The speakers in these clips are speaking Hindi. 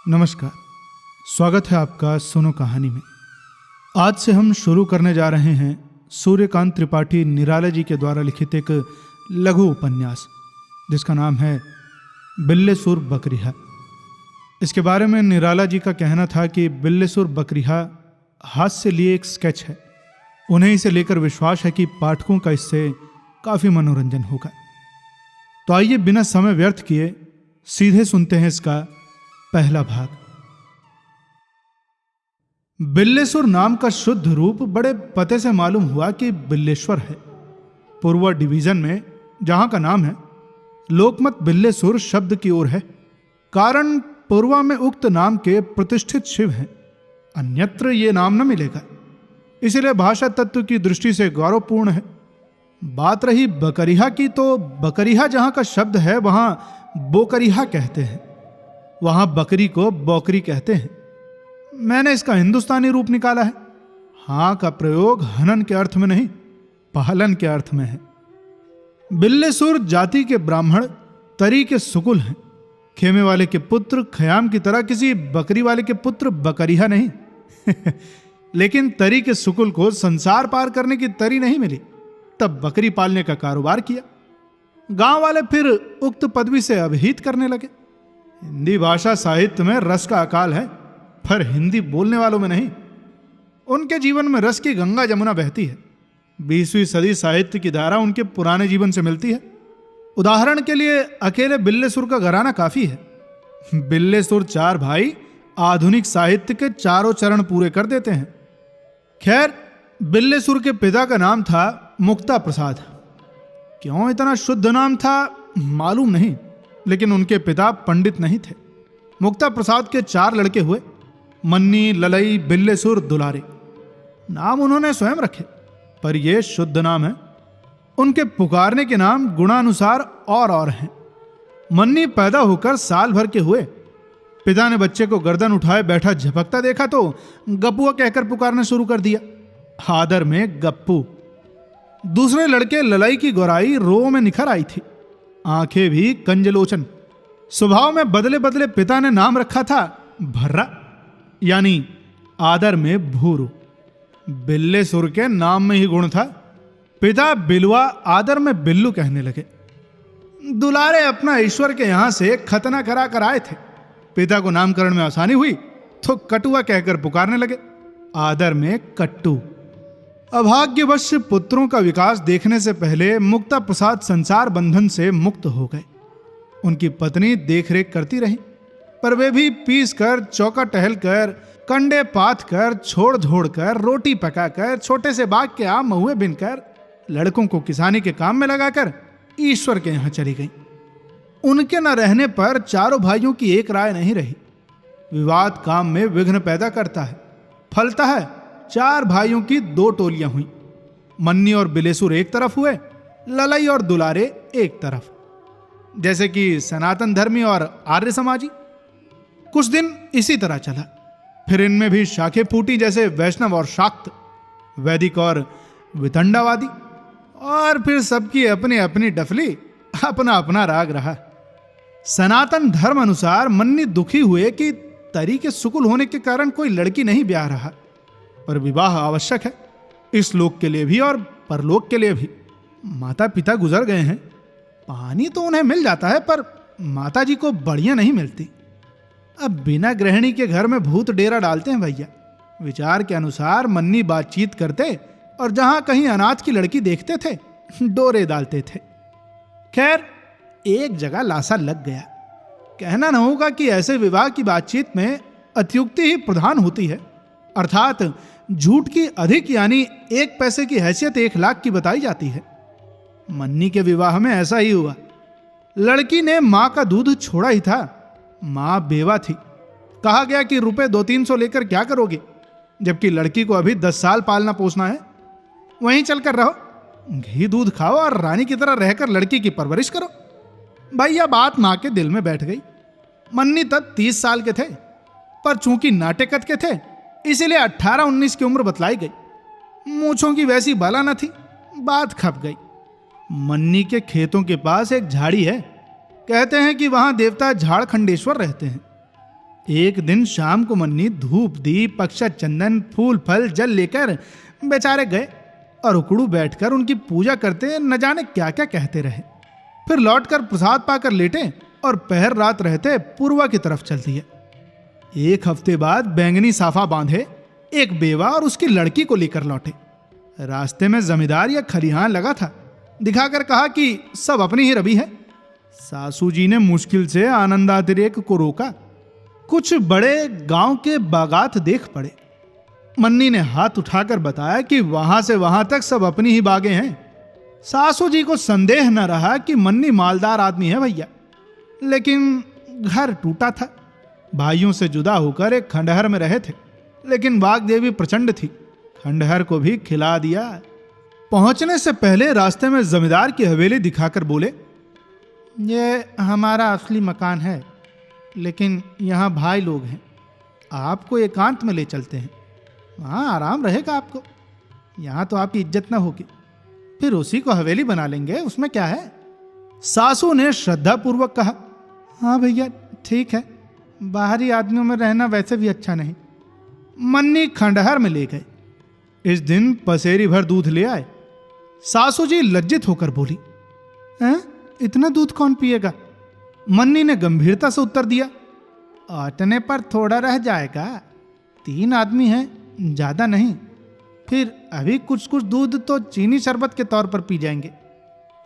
नमस्कार, स्वागत है आपका सुनो कहानी में। आज से हम शुरू करने जा रहे हैं सूर्यकांत त्रिपाठी निराला जी के द्वारा लिखित एक लघु उपन्यास जिसका नाम है बिल्लेसुर बकरिहा। इसके बारे में निराला जी का कहना था कि बिल्लेसुर बकरिहा हाथ से लिए एक स्केच है। उन्हें इसे लेकर विश्वास है कि पाठकों का इससे काफी मनोरंजन होगा। तो आइए बिना समय व्यर्थ किए सीधे सुनते हैं इसका पहला भाग। बिल्लेसुर नाम का शुद्ध रूप बड़े पते से मालूम हुआ कि बिल्लेश्वर है। पूर्व डिवीजन में जहां का नाम है, लोकमत बिल्लेसुर शब्द की ओर है। कारण पूर्वा में उक्त नाम के प्रतिष्ठित शिव हैं, अन्यत्र ये नाम न मिलेगा। इसलिए भाषा तत्व की दृष्टि से गौरवपूर्ण है। बात रही बकरिहा की, तो बकरिहा जहां का शब्द है वहां बोकरिहा कहते हैं, वहां बकरी को बौकरी कहते हैं। मैंने इसका हिंदुस्तानी रूप निकाला है। हां का प्रयोग हनन के अर्थ में नहीं, पालन के अर्थ में है। बिल्लेसुर जाति के ब्राह्मण तरी के सुकुल हैं। खेमे वाले के पुत्र खयाम की तरह किसी बकरी वाले के पुत्र बकरिहा नहीं। लेकिन तरी के सुकुल को संसार पार करने की तरी नहीं मिली, तब बकरी पालने का कारोबार किया। गांव वाले फिर उक्त पदवी से अभिहित करने लगे। हिंदी भाषा साहित्य में रस का अकाल है, पर हिंदी बोलने वालों में नहीं। उनके जीवन में रस की गंगा जमुना बहती है। 20वीं सदी साहित्य की धारा उनके पुराने जीवन से मिलती है। उदाहरण के लिए अकेले बिल्लेसुर का घराना काफी है। बिल्लेसुर 4 भाई आधुनिक साहित्य के चारों चरण पूरे कर देते हैं। खैर, बिल्लेसुर के पिता का नाम था मुक्ता प्रसाद। क्यों इतना शुद्ध नाम था मालूम नहीं, लेकिन उनके पिता पंडित नहीं थे। मुक्ता प्रसाद के 4 लड़के हुए, मन्नी, ललई, बिल्लेसुर, दुलारे। नाम उन्होंने स्वयं रखे, पर यह शुद्ध नाम है। उनके पुकारने के नाम गुणानुसार और हैं। मन्नी पैदा होकर साल भर के हुए। पिता ने बच्चे को गर्दन उठाए बैठा झपकता देखा तो गप्पुआ कहकर पुकारना शुरू कर दिया, आदर में गप्पू। दूसरे लड़के ललई की गोराई रो में निखर आई थी, आंखें भी कंजलोचन। स्वभाव में बदले बदले पिता ने नाम रखा था भर्रा, यानी आदर में भूरू। बिल्लेसुर के नाम में ही गुण था। पिता बिलवा आदर में बिल्लू कहने लगे। दुलारे अपना ईश्वर के यहां से खतना करा कर आए थे। पिता को नामकरण में आसानी हुई तो कटुआ कहकर पुकारने लगे, आदर में कट्टू। अभाग्यवश पुत्रों का विकास देखने से पहले मुक्ता प्रसाद संसार बंधन से मुक्त हो गए। उनकी पत्नी देखरेख करती रही, पर वे भी पीस कर, चौका टहल कर, कंडे पाथ कर, छोड़ झोड़ कर, रोटी पका कर, छोटे से बाग के आम महुए बिनकर, लड़कों को किसानी के काम में लगाकर ईश्वर के यहां चली गई। उनके न रहने पर चारों भाइयों की एक राय नहीं रही। विवाद काम में विघ्न पैदा करता है। फलता है 4 भाइयों की 2 टोलियां हुई। मन्नी और बिल्लेसुर एक तरफ हुए, ललई और दुलारे एक तरफ, जैसे कि सनातन धर्मी और आर्य समाजी। कुछ दिन इसी तरह चला। फिर इनमें भी शाखें फूटी, जैसे वैष्णव और शाक्त, वैदिक और वितंडावादी। और फिर सबकी अपनी अपनी डफली, अपना अपना राग रहा। सनातन धर्म अनुसार मन्नी दुखी हुए कि तरी के सुकुल होने के कारण कोई लड़की नहीं ब्याह रहा, पर विवाह आवश्यक है, इस लोक के लिए भी और परलोक के लिए भी। माता पिता गुजर गए हैं, पानी तो उन्हें मिल जाता है, पर माता जी को बढ़िया नहीं मिलती। अब बिना गृहिणी के घर में भूत डेरा डालते हैं भैया। विचार के अनुसार मन्नी बातचीत करते और जहां कहीं अनाथ की लड़की देखते थे डोरे डालते थे। खैर, एक जगह लासा लग गया। कहना न होगा कि ऐसे विवाह की बातचीत में अत्युक्ति ही प्रधान होती है, अर्थात झूठ की अधिक, यानी 1 पैसे की हैसियत 1 लाख की बताई जाती है। मन्नी के विवाह में ऐसा ही हुआ। लड़की ने मां का दूध छोड़ा ही था। मां बेवा थी। कहा गया कि रुपए 200-300 लेकर क्या करोगे, जबकि लड़की को अभी 10 साल पालना पोसना है। वहीं चलकर रहो, घी दूध खाओ और रानी की तरह रहकर लड़की की परवरिश करो। भैया बात मां के दिल में बैठ गई। मन्नी तब 30 साल के थे, पर चूंकि नाटेकत के थे इसीलिए 18-19 की उम्र बतलाई गई। मूंछों की वैसी बाला न थी, बात खप गई। मन्नी के खेतों के पास एक झाड़ी है। कहते हैं कि वहां देवता झाड़खंडेश्वर रहते हैं। एक दिन शाम को मन्नी धूप दीप अक्षत चंदन फूल फल जल लेकर बेचारे गए और उकड़ू बैठकर उनकी पूजा करते न जाने क्या क्या कहते रहे। फिर लौटकर प्रसाद पाकर लेटे और पहर रात रहते पूर्वा की तरफ चल दिए। एक हफ्ते बाद बैंगनी साफा बांधे एक बेवा और उसकी लड़की को लेकर लौटे। रास्ते में जमींदार या खलिहान लगा था, दिखाकर कहा कि सब अपनी ही रबी है। सासू जी ने मुश्किल से आनंदातिरेक को रोका। कुछ बड़े गांव के बागात देख पड़े। मन्नी ने हाथ उठाकर बताया कि वहां से वहां तक सब अपनी ही बागें हैं। सासू जी को संदेह न रहा कि मन्नी मालदार आदमी है भैया, लेकिन घर टूटा था। भाइयों से जुदा होकर एक खंडहर में रहे थे, लेकिन वाग देवी प्रचंड थी, खंडहर को भी खिला दिया। पहुंचने से पहले रास्ते में जमींदार की हवेली दिखाकर बोले, ये हमारा असली मकान है, लेकिन यहाँ भाई लोग हैं, आपको एकांत में ले चलते हैं, वहाँ आराम रहेगा आपको। यहाँ तो आपकी इज्जत ना होगी, फिर उसी को हवेली बना लेंगे, उसमें क्या है। सासू ने श्रद्धापूर्वक कहा, हाँ भैया ठीक है, बाहरी आदमियों में रहना वैसे भी अच्छा नहीं। मन्नी खंडहर में ले गए। इस दिन पसेरी भर दूध ले आए। सासू जी लज्जित होकर बोली, हैं? इतना दूध कौन पिएगा? मन्नी ने गंभीरता से उत्तर दिया, आटने पर थोड़ा रह जाएगा, 3 आदमी हैं, ज्यादा नहीं, फिर अभी कुछ कुछ दूध तो चीनी शरबत के तौर पर पी जाएंगे।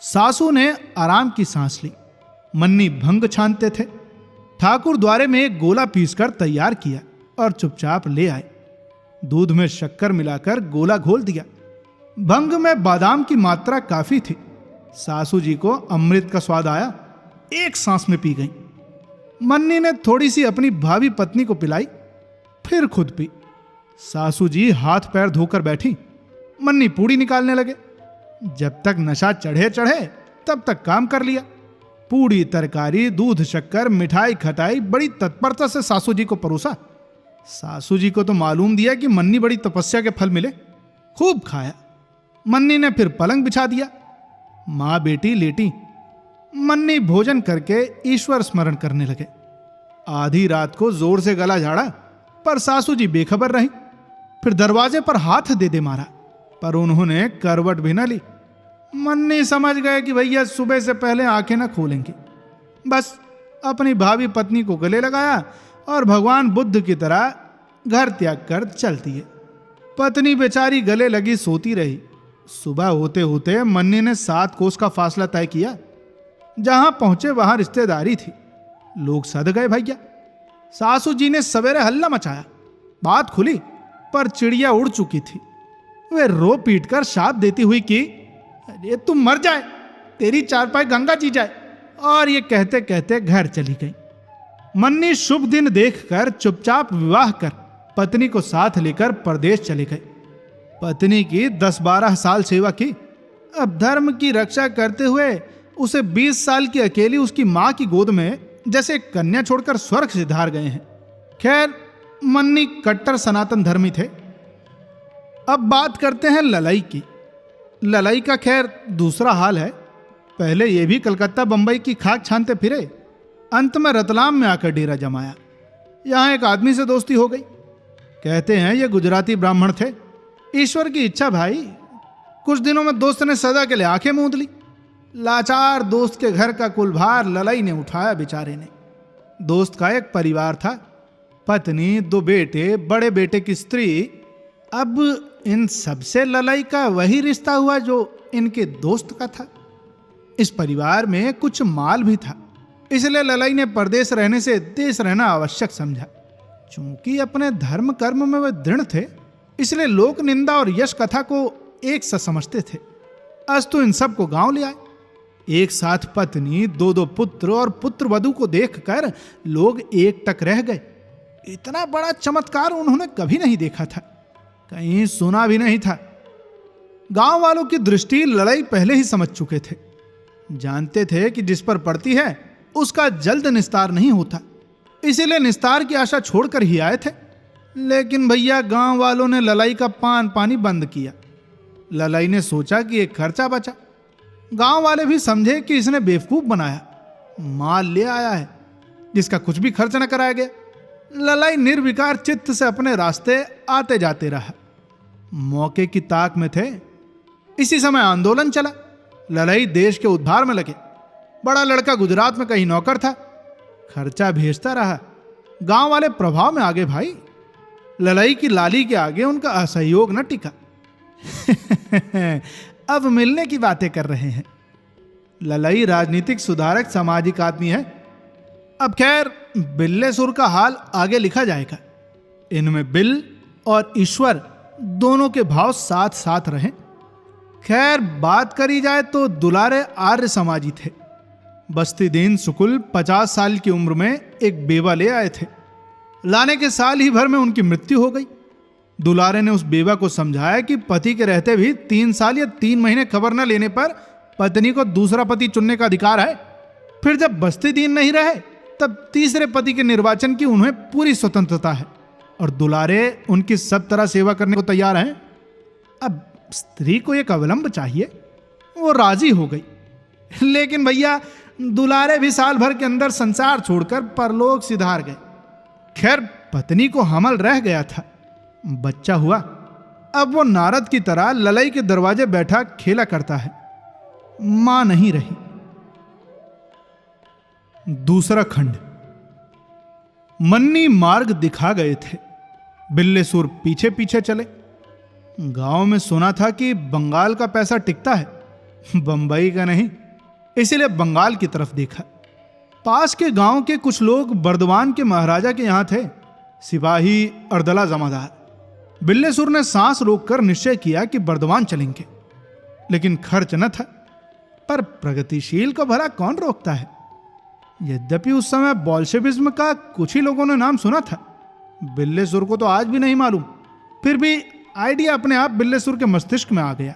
सासू ने आराम की सांस ली। मन्नी भंग छानते थे। ठाकुर द्वारे में एक गोला पीसकर तैयार किया और चुपचाप ले आए। दूध में शक्कर मिलाकर गोला घोल दिया। भंग में बादाम की मात्रा काफी थी। सासू जी को अमृत का स्वाद आया, एक सांस में पी गई। मन्नी ने थोड़ी सी अपनी भावी पत्नी को पिलाई, फिर खुद पी। सासू जी हाथ पैर धोकर बैठी। मन्नी पूड़ी निकालने लगे। जब तक नशा चढ़े चढ़े तब तक काम कर लिया। पूड़ी तरकारी दूध शक्कर मिठाई खटाई बड़ी तत्परता से सासू जी को परोसा। सासू जी को तो मालूम दिया कि मन्नी बड़ी तपस्या के फल मिले। खूब खाया। मन्नी ने फिर पलंग बिछा दिया। मां बेटी लेटी। मन्नी भोजन करके ईश्वर स्मरण करने लगे। आधी रात को जोर से गला झाड़ा, पर सासू जी बेखबर रही। फिर दरवाजे पर हाथ दे दे मारा, पर उन्होंने करवट भी न ली। मन्नी समझ गए कि भैया सुबह से पहले आंखें न खोलेंगे। बस अपनी भावी पत्नी को गले लगाया और भगवान बुद्ध की तरह घर त्याग कर चल दिए। पत्नी बेचारी गले लगी सोती रही। सुबह होते होते मन्नी ने 7 कोस का फासला तय किया। जहां पहुंचे वहां रिश्तेदारी थी, लोग सद गए भैया। सासू जी ने सवेरे हल्ला मचाया। बात खुली, पर चिड़िया उड़ चुकी थी। वे रो पीट कर शाप देती हुई कि अरे तुम मर जाए, तेरी चारपाई गंगा जी जाए, और ये कहते कहते घर चली गई। मन्नी शुभ दिन देखकर चुपचाप विवाह कर पत्नी को साथ लेकर परदेश चले गए। पत्नी की 10-12 साल सेवा की। अब धर्म की रक्षा करते हुए उसे 20 साल की अकेली उसकी मां की गोद में जैसे कन्या छोड़कर स्वर्ग सिधार गए हैं। खैर, मन्नी कट्टर सनातन धर्मी थे। अब बात करते हैं ललाई की। ललाई का खैर दूसरा हाल है। पहले ये भी कलकत्ता बंबई की खाक छानते फिरे, अंत में रतलाम में आकर डेरा जमाया। यहां एक आदमी से दोस्ती हो गई। कहते हैं ये गुजराती ब्राह्मण थे। ईश्वर की इच्छा भाई, कुछ दिनों में दोस्त ने सदा के लिए आंखें मूंद ली। लाचार दोस्त के घर का कुल भार ललाई ने उठाया बेचारे ने। दोस्त का एक परिवार था, पत्नी, 2 बेटे, बड़े बेटे की स्त्री। अब इन सबसे ललाई का वही रिश्ता हुआ जो इनके दोस्त का था। इस परिवार में कुछ माल भी था, इसलिए ललाई ने परदेश रहने से देश रहना आवश्यक समझा। चूंकि अपने धर्म कर्म में वे दृढ़ थे, इसलिए लोक निंदा और यश कथा को एक सा समझते थे। अस्तु इन सबको गांव ले आए। एक साथ पत्नी, 2-2 पुत्र और पुत्र वधू को देखकर लोग एकटक रह गए। इतना बड़ा चमत्कार उन्होंने कभी नहीं देखा था, कहीं सुना भी नहीं था। गांव वालों की दृष्टि लड़ाई पहले ही समझ चुके थे। जानते थे कि जिस पर पड़ती है उसका जल्द निस्तार नहीं होता, इसीलिए निस्तार की आशा छोड़कर ही आए थे। लेकिन भैया गांव वालों ने ललाई का पान पानी बंद किया। ललाई ने सोचा कि एक खर्चा बचा। गांव वाले भी समझे कि इसने बेवकूफ बनाया, माल ले आया है जिसका कुछ भी खर्च न कराया गया। ललाई निर्विकार चित्त से अपने रास्ते आते जाते रहा। मौके की ताक में थे। इसी समय आंदोलन चला। ललाई देश के उद्धार में लगे। बड़ा लड़का गुजरात में कहीं नौकर था, खर्चा भेजता रहा। गांव वाले प्रभाव में आगे भाई। ललाई की लाली के आगे उनका असहयोग न टिका। अब मिलने की बातें कर रहे हैं। ललाई राजनीतिक सुधारक सामाजिक आदमी है। अब खैर बिल्लेसुर का हाल आगे लिखा जाएगा। इनमें बिल और ईश्वर दोनों के भाव साथ साथ रहे। खैर बात करी जाए तो दुलारे आर्य समाजी थे। बस्ती दीन सुकुल 50 साल की उम्र में एक बेवा ले आए थे। लाने के साल ही भर में उनकी मृत्यु हो गई। दुलारे ने उस बेवा को समझाया कि पति के रहते भी 3 साल या 3 महीने खबर न लेने पर पत्नी को दूसरा पति चुनने का अधिकार है। फिर जब बस्ती दीन नहीं रहे तब तीसरे पति के निर्वाचन की उन्हें पूरी स्वतंत्रता है और दुलारे उनकी सब तरह सेवा करने को तैयार हैं। अब स्त्री को एक अवलंब चाहिए। वो राजी हो गई। लेकिन भैया दुलारे भी साल भर के अंदर संसार छोड़कर परलोक सिधार गए। खैर पत्नी को हमल रह गया था, बच्चा हुआ। अब वो नारद की तरह ललाई के दरवाजे बैठा खेला करता है। मां नहीं रही। दूसरा खंड। मन्नी मार्ग दिखा गए थे। बिल्लेसुर पीछे पीछे चले। गांव में सुना था कि बंगाल का पैसा टिकता है, बंबई का नहीं, इसीलिए बंगाल की तरफ देखा। पास के गांव के कुछ लोग बर्दवान के महाराजा के यहां थे, सिपाही और दला जमादार। बिल्लेसुर ने सांस रोककर निश्चय किया कि बर्दवान चलेंगे, लेकिन खर्च न था। पर प्रगतिशील को भला कौन रोकता है। यद्यपि उस समय बोल्शेविज्म का कुछ ही लोगों ने नाम सुना था, बिल्लेसुर को तो आज भी नहीं मालूम। फिर भी आइडिया अपने आप बिल्लेसुर के मस्तिष्क में आ गया।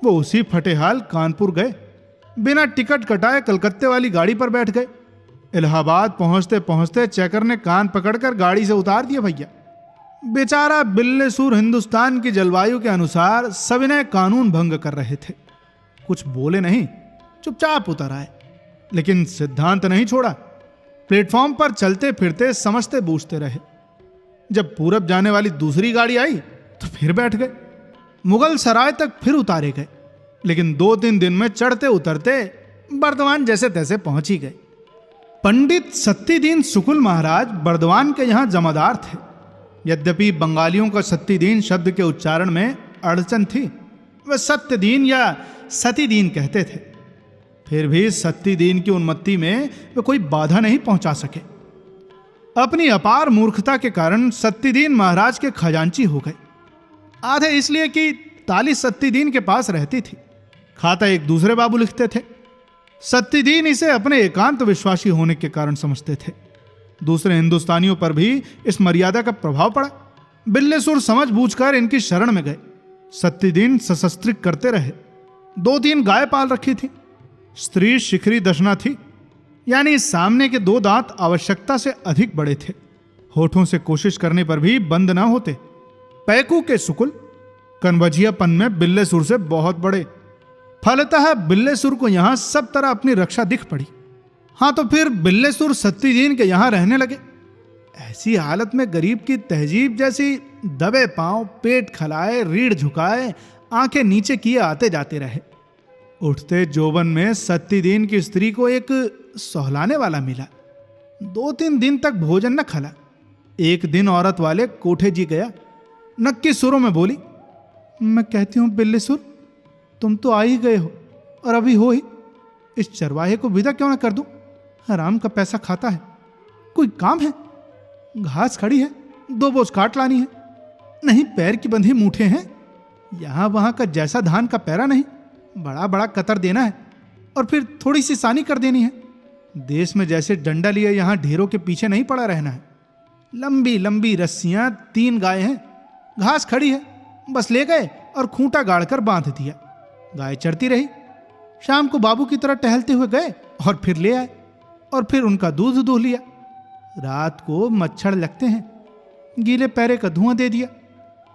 वो उसी फटेहाल कानपुर गए। बिना टिकट कटाए कलकत्ते वाली गाड़ी पर बैठ गए। इलाहाबाद पहुंचते पहुंचते चेकर ने कान पकड़कर गाड़ी से उतार दिया। भैया बेचारा बिल्लेसुर हिंदुस्तान की जलवायु के अनुसार सविनय कानून भंग कर रहे थे। कुछ बोले नहीं, चुपचाप उतर आए, लेकिन सिद्धांत नहीं छोड़ा। प्लेटफॉर्म पर चलते फिरते समझते बूझते रहे। जब पूरब जाने वाली दूसरी गाड़ी आई तो फिर बैठ गए। मुगल सराय तक फिर उतारे गए, लेकिन 2-3 दिन में चढ़ते उतरते बर्दवान जैसे तैसे पहुंच ही गए। पंडित सत्तीदीन सुकुल महाराज बर्दवान के यहां जमादार थे। यद्यपि बंगालियों का सत्तीदीन शब्द के उच्चारण में अड़चन थी, वे सत्यदीन या सतीदीन कहते थे। फिर भी सत्तीदीन की उन्मत्ति में वे कोई बाधा नहीं पहुंचा सके। अपनी अपार मूर्खता के कारण सत्तीदीन महाराज के खजांची हो गए। आधे इसलिए कि ताली सत्तीदीन के पास रहती थी, खाता एक दूसरे बाबू लिखते थे। सत्तीदीन इसे अपने एकांत विश्वासी होने के कारण समझते थे। दूसरे हिंदुस्तानियों पर भी इस मर्यादा का प्रभाव पड़ा। बिल्लेसुर समझ बूझकर इनकी शरण में गए। सत्तीदीन सशस्त्रिक करते रहे। 2-3 गाय पाल रखी थी। स्त्री शिखरी दशना थी, यानी सामने के 2 दांत आवश्यकता से अधिक बड़े थे। होठों से कोशिश करने पर भी बंद ना होते। पैकू के सुकुल कनवजियापन में बिल्लेसुर से बहुत बड़े। फलतः बिल्लेसुर को यहां सब तरह अपनी रक्षा दिख पड़ी। हाँ तो फिर बिल्लेसुर सत्तीदीन के यहां रहने लगे। ऐसी हालत में गरीब की तहजीब जैसी दबे पांव, पेट खलाए, रीढ़ झुकाए, आंखें नीचे किए आते जाते रहे। उठते जोबन में सत्तीदीन की स्त्री को एक सहलाने वाला मिला। 2-3 दिन तक भोजन न खला। एक दिन औरत वाले कोठे जी गया। नक्की सुरों में बोली, मैं कहती हूं बिल्लेसुर, तुम तो आ ही गए हो और अभी हो ही। इस चरवाहे को विदा क्यों ना कर दूं? हराम का पैसा खाता है। कोई काम है? घास खड़ी है, 2 बोझ काट लानी है। नहीं पैर की बंधी मूठे हैं। यहां वहां का जैसा धान का पैरा नहीं, बड़ा बड़ा कतर देना है और फिर थोड़ी सी सानी कर देनी है। देश में जैसे डंडा लिए यहां ढेरों के पीछे नहीं पड़ा रहना है। लंबी लंबी रस्सियां, 3 गाय हैं, घास खड़ी है, बस ले गए और खूंटा गाड़कर बांध दिया। गाय चढ़ती रही। शाम को बाबू की तरह टहलते हुए गए और फिर ले आए और फिर उनका दूध दूह लिया। रात को मच्छर लगते हैं, गीले पैरे का धुआं दे दिया।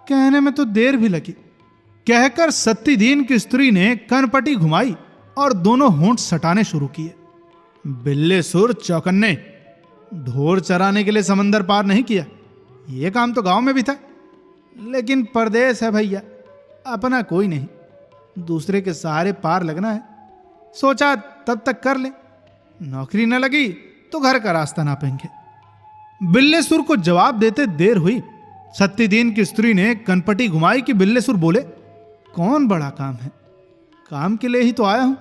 कहने में तो देर भी लगी। कहकर सत्तीदीन की स्त्री ने कनपटी घुमाई और दोनों होंठ सटाने शुरू किए। बिल्लेसुर चौकन्ने। ढोर चराने के लिए समंदर पार नहीं किया, ये काम तो गांव में भी था। लेकिन परदेश है भैया, अपना कोई नहीं, दूसरे के सहारे पार लगना है। सोचा तब तक कर ले, नौकरी न लगी तो घर का रास्ता नापेंगे। बिल्लेसुर को जवाब देते देर हुई। सत्तीदीन की स्त्री ने कनपटी घुमाई कि बिल्लेसुर बोले, कौन बड़ा काम है, काम के लिए ही तो आया हूं।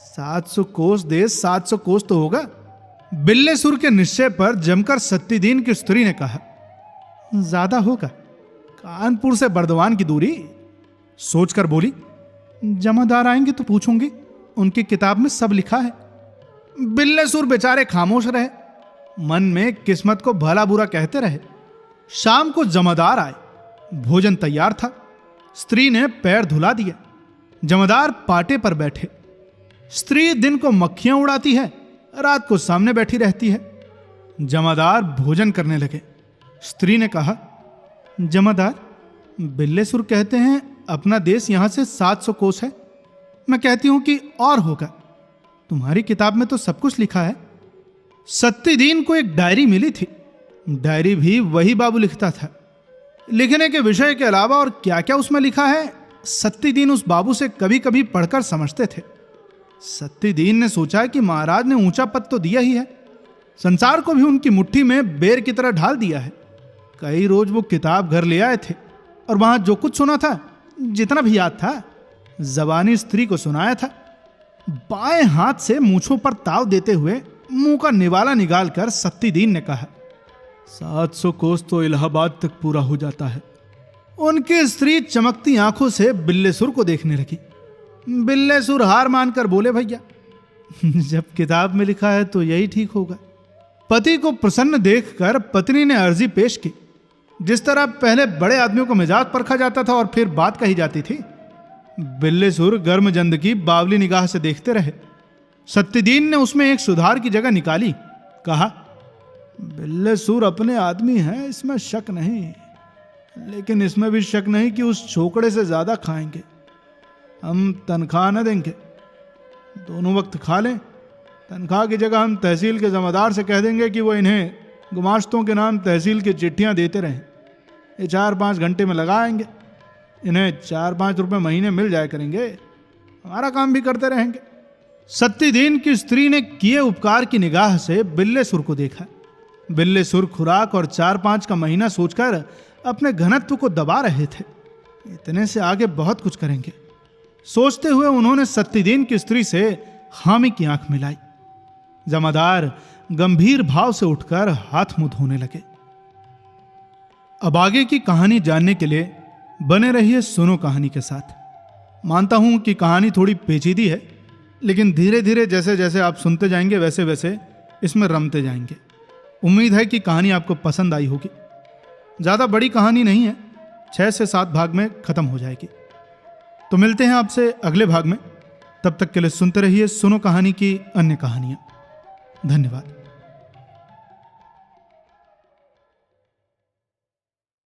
700 कोस देश 700 कोस तो होगा। बिल्लेसुर के निश्चय पर जमकर सत्तीदीन की स्त्री ने कहा, ज्यादा होगा, कानपुर से बर्दवान की दूरी। सोचकर बोली, जमादार आएंगे तो पूछूंगी, उनकी किताब में सब लिखा है। बिल्लेसुर बेचारे खामोश रहे, मन में किस्मत को भला बुरा कहते रहे। शाम को जमादार आए, भोजन तैयार था। स्त्री ने पैर धुला दिया। जमादार पाटे पर बैठे। स्त्री दिन को मक्खियां उड़ाती है, रात को सामने बैठी रहती है। जमादार भोजन करने लगे। स्त्री ने कहा, जमादार, बिल्लेसुर कहते हैं अपना देश यहां से 700 कोस है। मैं कहती हूं कि और होगा, तुम्हारी किताब में तो सब कुछ लिखा है। सत्तीदीन को एक डायरी मिली थी, डायरी भी वही बाबू लिखता था। लिखने के विषय के अलावा और क्या क्या उसमें लिखा है, सत्तीदीन उस बाबू से कभी कभी पढ़कर समझते थे। सत्तीदीन ने सोचा कि महाराज ने ऊंचा पद तो दिया ही है, संसार को भी उनकी मुट्ठी में बेर की तरह ढाल दिया है। कई रोज वो किताब घर ले आए थे और वहां जो कुछ सुना था, जितना भी याद था, जबानी स्त्री को सुनाया था। बाएं हाथ से मूंछों पर ताव देते हुए मुंह का निवाला निकालकर सत्तीदीन ने कहा, 700 कोस तो इलाहाबाद तक पूरा हो जाता है। उनकी स्त्री चमकती आंखों से बिल्लेसुर को देखने लगी। बिल्लेसुर हार मानकर बोले, भैया जब किताब में लिखा है तो यही ठीक होगा। पति को प्रसन्न देखकर पत्नी ने अर्जी पेश की। जिस तरह पहले बड़े आदमियों को मिजाज परखा जाता था और फिर बात कही जाती थी, बिल्लेसुर गर्मजंद की बावली निगाह से देखते रहे। सत्तीदीन ने उसमें एक सुधार की जगह निकाली। कहा, बिल्लेसुर अपने आदमी हैं, इसमें शक नहीं, लेकिन इसमें भी शक नहीं कि उस छोकड़े से ज्यादा खाएंगे। हम तनख्वाह न देंगे, दोनों वक्त खा लें। तनख्वाह की जगह हम तहसील के जमादार से कह देंगे कि वो इन्हें गुमाश्तों के नाम तहसील की चिट्ठियां देते रहें। ये 4-5 घंटे में लगाएंगे, इन्हें 4-5 रुपए महीने मिल जाया करेंगे, हमारा काम भी करते रहेंगे। सत्तीदीन की स्त्री ने किए उपकार की निगाह से बिल्लेसुर को देखा। बिल्लेसुर खुराक और 4-5 का महीना सोचकर अपने घनत्व को दबा रहे थे। इतने से आगे बहुत कुछ करेंगे, सोचते हुए उन्होंने सत्तीदीन की स्त्री से हामी की आंख मिलाई। जमादार गंभीर भाव से उठकर हाथ मुंह धोने लगे। अब आगे की कहानी जानने के लिए बने रहिए सुनो कहानी के साथ। मानता हूं कि कहानी थोड़ी पेचीदी है, लेकिन धीरे धीरे जैसे जैसे आप सुनते जाएंगे वैसे वैसे इसमें रमते जाएंगे। उम्मीद है कि कहानी आपको पसंद आई होगी। ज़्यादा बड़ी कहानी नहीं है, 6 से 7 भाग में खत्म हो जाएगी। तो मिलते हैं आपसे अगले भाग में। तब तक के लिए सुनते रहिए सुनो कहानी की अन्य कहानियां। धन्यवाद।